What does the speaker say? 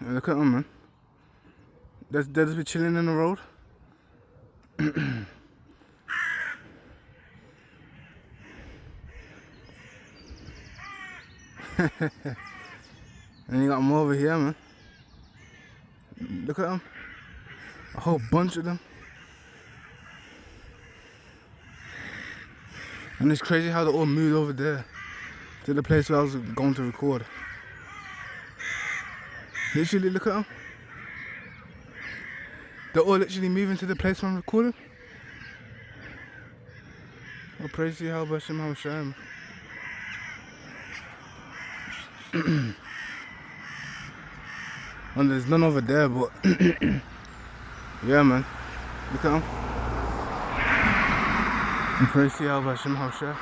Yeah, look at them, man. They're just be chilling in the road. And you got them over here, man. Look at them. A whole bunch of them. And it's crazy how they all moved over there to the place where I was going to record. Literally, look at them. They're all literally moving to the place where I'm recording. Oh, praise Yahawah Bahasham Yahawashi. And there's none over there, but yeah, man. Look at them. And praise Yahawah Bahasham Yahawashi.